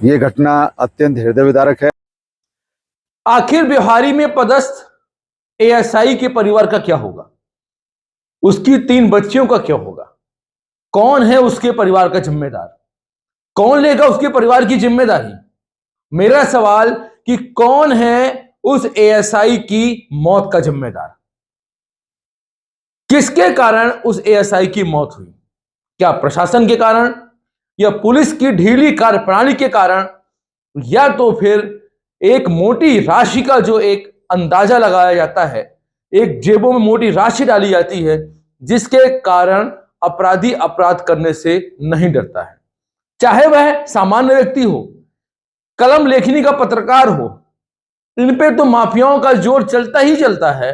ये घटना अत्यंत हृदय विदारक है। आखिर बिहारी में पदस्थ एएसआई के परिवार का क्या होगा? उसकी 3 बच्चियों का क्या होगा? कौन है उसके परिवार का जिम्मेदार? कौन लेगा उसके परिवार की जिम्मेदारी? मेरा सवाल कि कौन है उस एएसआई की मौत का जिम्मेदार? किसके कारण उस एएसआई की मौत हुई? क्या प्रशासन के कारण, या पुलिस की ढीली कार्यप्रणाली के कारण, या तो फिर एक मोटी राशि का जो एक अंदाजा लगाया जाता है, एक जेबों में मोटी राशि डाली जाती है जिसके कारण अपराधी अपराध करने से नहीं डरता है, चाहे वह सामान्य व्यक्ति हो, कलम लेखनी का पत्रकार हो। इन पे तो माफियाओं का जोर चलता ही चलता है।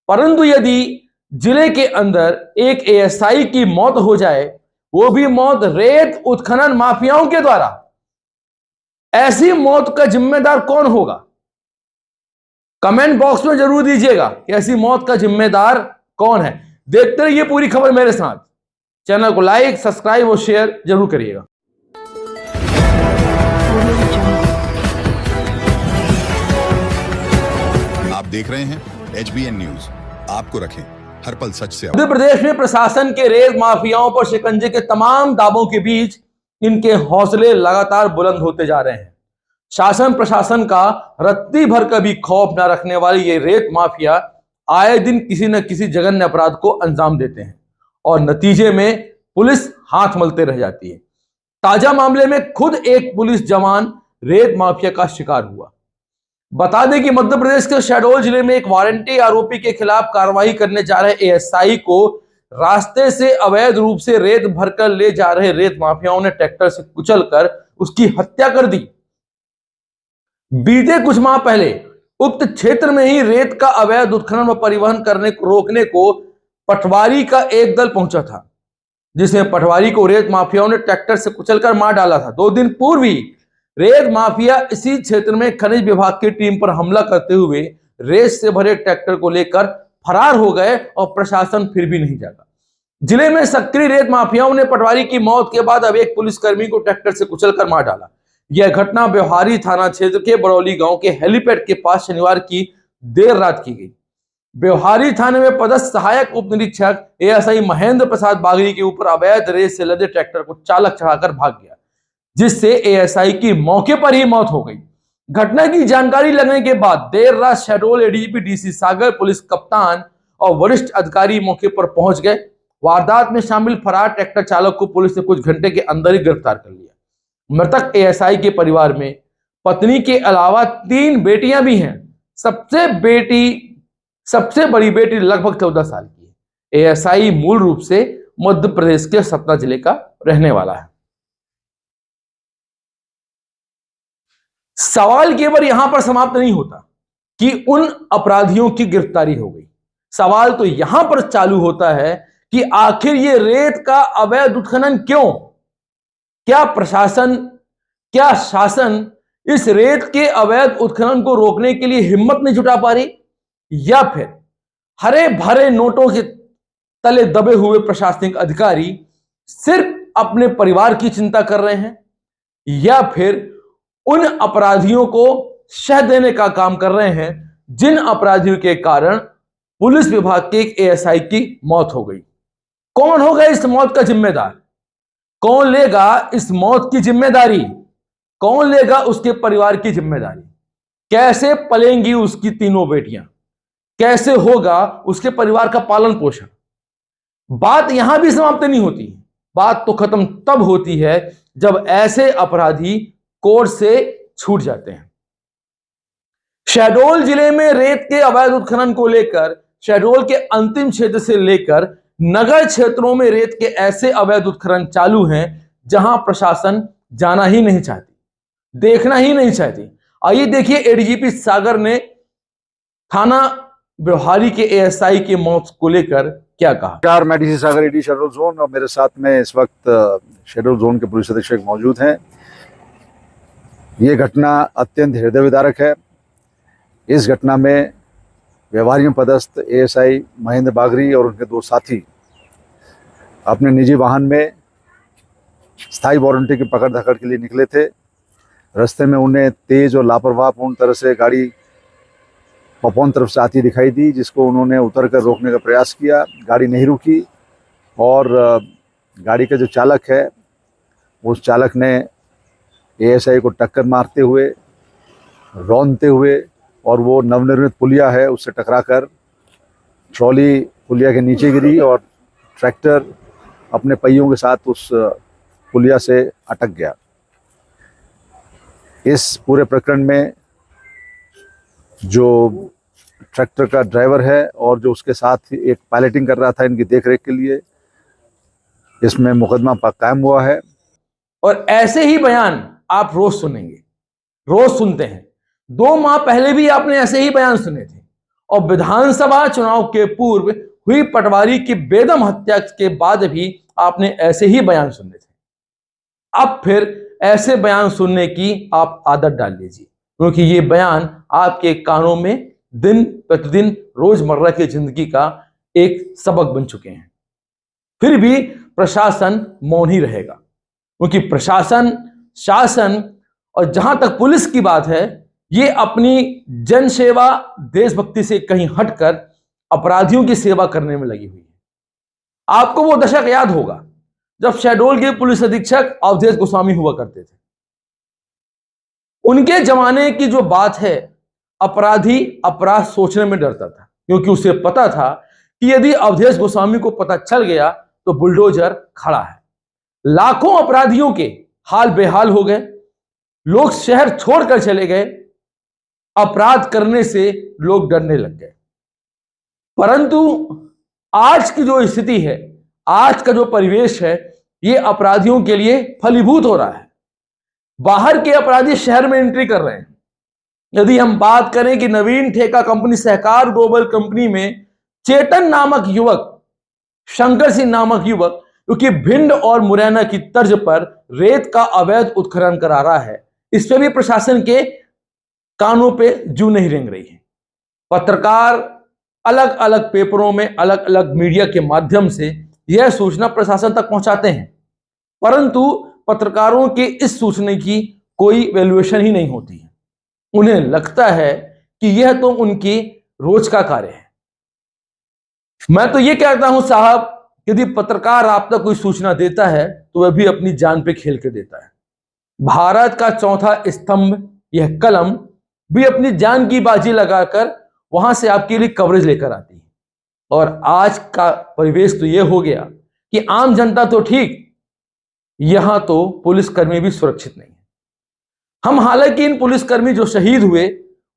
परंतु यदि जिले के अंदर एक एएसआई की मौत हो जाए, वो भी मौत रेत उत्खनन माफियाओं के द्वारा, ऐसी मौत का जिम्मेदार कौन होगा? कमेंट बॉक्स में जरूर दीजिएगा कि ऐसी मौत का जिम्मेदार कौन है। देखते रहिए पूरी खबर मेरे साथ। चैनल को लाइक, सब्सक्राइब और शेयर जरूर करिएगा। आप देख रहे हैं HBN न्यूज, आपको रखें हर पल सच से। मध्य प्रदेश में प्रशासन के रेत माफियाओं पर शिकंजे के तमाम दावों के बीच इनके हौसले लगातार बुलंद होते जा रहे हैं। शासन प्रशासन का रत्ती भर का भी खौफ न रखने वाले ये रेत माफिया आए दिन किसी न किसी जघन्य अपराध को अंजाम देते हैं और नतीजे में पुलिस हाथ मलते रह जाती है। ताजा मामले में खुद एक पुलिस जवान रेत माफिया का शिकार हुआ। बता दें कि मध्य प्रदेश के शहडोल जिले में एक वारंटी आरोपी के खिलाफ कार्रवाई करने जा रहे एएसआई को रास्ते से अवैध रूप से रेत भरकर ले जा रहे रेत माफियाओं ने ट्रैक्टर से कुचलकर उसकी हत्या कर दी। बीते कुछ माह पहले उक्त क्षेत्र में ही रेत का अवैध उत्खनन व परिवहन करने को रोकने को पटवारी का एक दल पहुंचा था, जिसमें पटवारी को रेत माफियाओं ने ट्रैक्टर से कुचलकर मार डाला था। 2 दिन पूर्व ही रेत माफिया इसी क्षेत्र में खनिज विभाग की टीम पर हमला करते हुए रेत से भरे ट्रैक्टर को लेकर फरार हो गए और प्रशासन फिर भी नहीं जागा। जिले में सक्रिय रेत माफियाओं ने पटवारी की मौत के बाद अब एक पुलिसकर्मी को ट्रैक्टर से कुचलकर मार डाला। यह घटना बिहारी थाना क्षेत्र के बरौली गांव के हेलीपैड के पास शनिवार की देर रात की गई। बिहारी थाने में पदस्थ सहायक उप निरीक्षक एएसआई महेंद्र प्रसाद बागरी के ऊपर अवैध रेत से लदे ट्रैक्टर को चालक चढ़ाकर भाग गया, जिससे एएसआई की मौके पर ही मौत हो गई। घटना की जानकारी लगने के बाद देर रात शहडोल एडीजीपी डीसी सागर, पुलिस कप्तान और वरिष्ठ अधिकारी मौके पर पहुंच गए। वारदात में शामिल फरार ट्रैक्टर चालक को पुलिस ने कुछ घंटे के अंदर ही गिरफ्तार कर लिया। मृतक एएसआई के परिवार में पत्नी के अलावा 3 बेटियां भी हैं। सबसे बड़ी बेटी लगभग 14 साल की है। एएसआई मूल रूप से मध्य प्रदेश के सतना जिले का रहने वाला है। सवाल केवल यहां पर समाप्त नहीं होता कि उन अपराधियों की गिरफ्तारी हो गई। सवाल तो यहां पर चालू होता है कि आखिर ये रेत का अवैध उत्खनन क्यों? क्या प्रशासन, क्या शासन इस रेत के अवैध उत्खनन को रोकने के लिए हिम्मत नहीं जुटा पा रही, या फिर हरे भरे नोटों के तले दबे हुए प्रशासनिक अधिकारी सिर्फ अपने परिवार की चिंता कर रहे हैं, या फिर उन अपराधियों को शह देने का काम कर रहे हैं जिन अपराधियों के कारण पुलिस विभाग के एक एएसआई की मौत हो गई? कौन होगा इस मौत का जिम्मेदार? कौन लेगा इस मौत की जिम्मेदारी? कौन लेगा उसके परिवार की जिम्मेदारी? कैसे पलेंगी उसकी 3 बेटियां? कैसे होगा उसके परिवार का पालन पोषण? बात यहां भी समाप्त नहीं होती। बात तो खत्म तब होती है जब ऐसे अपराधी कोर्ट से छूट जाते हैं। शहडोल जिले में रेत के अवैध उत्खनन को लेकर शहडोल के अंतिम क्षेत्र से लेकर नगर क्षेत्रों में रेत के ऐसे अवैध उत्खनन चालू हैं जहां प्रशासन जाना ही नहीं चाहती, देखना ही नहीं चाहती। आइए देखिए एडीजीपी सागर ने थाना बिहारी के एएसआई की मौत को लेकर क्या कहा। मैं डीसी सागर एडी शहडोल जोन, और मेरे साथ में इस वक्त शहडोल जोन के पुलिस अधीक्षक मौजूद हैं। ये घटना अत्यंत हृदय विदारक है। इस घटना में व्यवहारी में पदस्थ एएसआई महेंद्र बागरी और उनके 2 साथी अपने निजी वाहन में स्थायी वारंटी की पकड़ धकड़ के लिए निकले थे। रास्ते में उन्हें तेज और लापरवाहपूर्ण तरह से गाड़ी पपौन तरफ से आती दिखाई दी, जिसको उन्होंने उतर कर रोकने का प्रयास किया। गाड़ी नहीं रुकी और गाड़ी का जो चालक है उस चालक ने एएसआई को टक्कर मारते हुए, रौंदते हुए, और वो नवनिर्मित पुलिया है उससे टकराकर ट्रॉली पुलिया के नीचे गिरी और ट्रैक्टर अपने पहियों के साथ उस पुलिया से अटक गया। इस पूरे प्रकरण में जो ट्रैक्टर का ड्राइवर है और जो उसके साथ एक पायलटिंग कर रहा था इनकी देखरेख के लिए, इसमें मुकदमा कायम हुआ है। और ऐसे ही बयान आप रोज सुनेंगे, रोज सुनते हैं। 2 माह पहले भी आपने ऐसे ही बयान सुने थे और विधानसभा चुनाव के पूर्व हुई पटवारी की बेदम हत्या के बाद भी आपने ऐसे ही बयान सुने थे। अब फिर ऐसे बयान सुनने की आप आदत डाल लीजिए, क्योंकि ये बयान आपके कानों में दिन प्रतिदिन रोजमर्रा की जिंदगी का एक सबक बन चुके हैं। फिर भी प्रशासन मौन ही रहेगा, क्योंकि प्रशासन, शासन और जहां तक पुलिस की बात है, ये अपनी जनसेवा, देशभक्ति से कहीं हटकर अपराधियों की सेवा करने में लगी हुई है। आपको वो दशक याद होगा जब शहडोल के पुलिस अधीक्षक अवधेश गोस्वामी हुआ करते थे। उनके जमाने की जो बात है, अपराधी अपराध सोचने में डरता था, क्योंकि उसे पता था कि यदि अवधेश गोस्वामी को पता चल गया तो बुलडोजर खड़ा है। लाखों अपराधियों के हाल बेहाल हो गए, लोग शहर छोड़कर चले गए, अपराध करने से लोग डरने लग गए। परंतु आज की जो स्थिति है, आज का जो परिवेश है, ये अपराधियों के लिए फलीभूत हो रहा है। बाहर के अपराधी शहर में एंट्री कर रहे हैं। यदि हम बात करें कि नवीन ठेका कंपनी सहकार ग्लोबल कंपनी में चेतन नामक युवक, शंकर सिंह नामक युवक, क्योंकि भिंड और मुरैना की तर्ज पर रेत का अवैध उत्खनन करा रहा है, इस पे भी प्रशासन के कानों पे जू नहीं रेंग रही है। पत्रकार अलग अलग पेपरों में, अलग अलग मीडिया के माध्यम से यह सूचना प्रशासन तक पहुंचाते हैं, परंतु पत्रकारों के इस सूचना की कोई वैल्यूएशन ही नहीं होती है। उन्हें लगता है कि यह तो उनकी रोज का कार्य है। मैं तो यह कहता हूं साहब, यदि पत्रकार आप तक कोई सूचना देता है तो वह भी अपनी जान पे खेल के देता है। भारत का चौथा स्तंभ यह कलम भी अपनी जान की बाजी लगाकर वहां से आपके लिए कवरेज लेकर आती है। और आज का परिवेश तो यह हो गया कि आम जनता तो ठीक, यहां तो पुलिसकर्मी भी सुरक्षित नहीं है। हम हालांकि इन पुलिसकर्मी जो शहीद हुए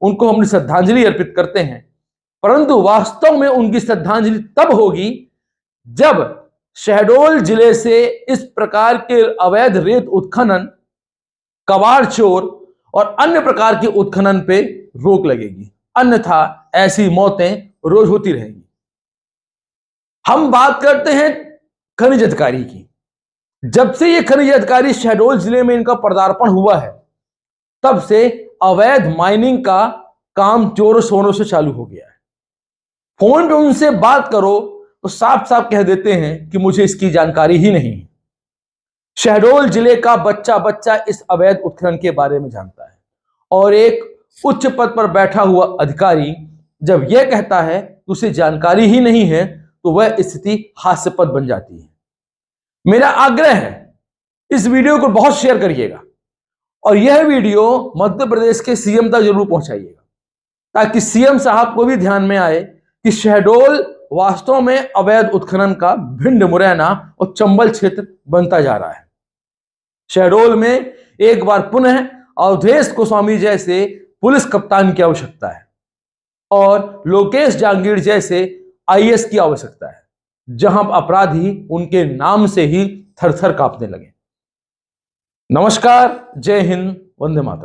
उनको हमने श्रद्धांजलि अर्पित करते हैं, परंतु वास्तव में उनकी श्रद्धांजलि तब होगी जब शहडोल जिले से इस प्रकार के अवैध रेत उत्खनन, कबाड़ चोर और अन्य प्रकार के उत्खनन पे रोक लगेगी। अन्यथा ऐसी मौतें रोज होती रहेंगी। हम बात करते हैं खनिज अधिकारी की। जब से ये खनिज अधिकारी शहडोल जिले में इनका पदार्पण हुआ है, तब से अवैध माइनिंग का काम जोरों शोरों से चालू हो गया है। फोन पे उनसे बात करो तो साफ साफ कह देते हैं कि मुझे इसकी जानकारी ही नहीं है। शहडोल जिले का बच्चा बच्चा इस अवैध उत्खनन के बारे में जानता है, और एक उच्च पद पर बैठा हुआ अधिकारी जब यह कहता है कि उसे जानकारी ही नहीं है, तो वह स्थिति हास्यास्पद बन जाती है। मेरा आग्रह है, इस वीडियो को बहुत शेयर करिएगा और यह वीडियो मध्य प्रदेश के सीएम तक जरूर पहुंचाइएगा, ताकि सीएम साहब को भी ध्यान में आए कि शहडोल वास्तव में अवैध उत्खनन का भिंड, मुरैना और चंबल क्षेत्र बनता जा रहा है। शहडोल में एक बार पुनः अवधेश गोस्वामी जैसे पुलिस कप्तान की आवश्यकता है और लोकेश जांगीर जैसे आईएएस की आवश्यकता है, जहां अपराधी उनके नाम से ही थर थर कांपने लगे। नमस्कार, जय हिंद, वंदे मातरम।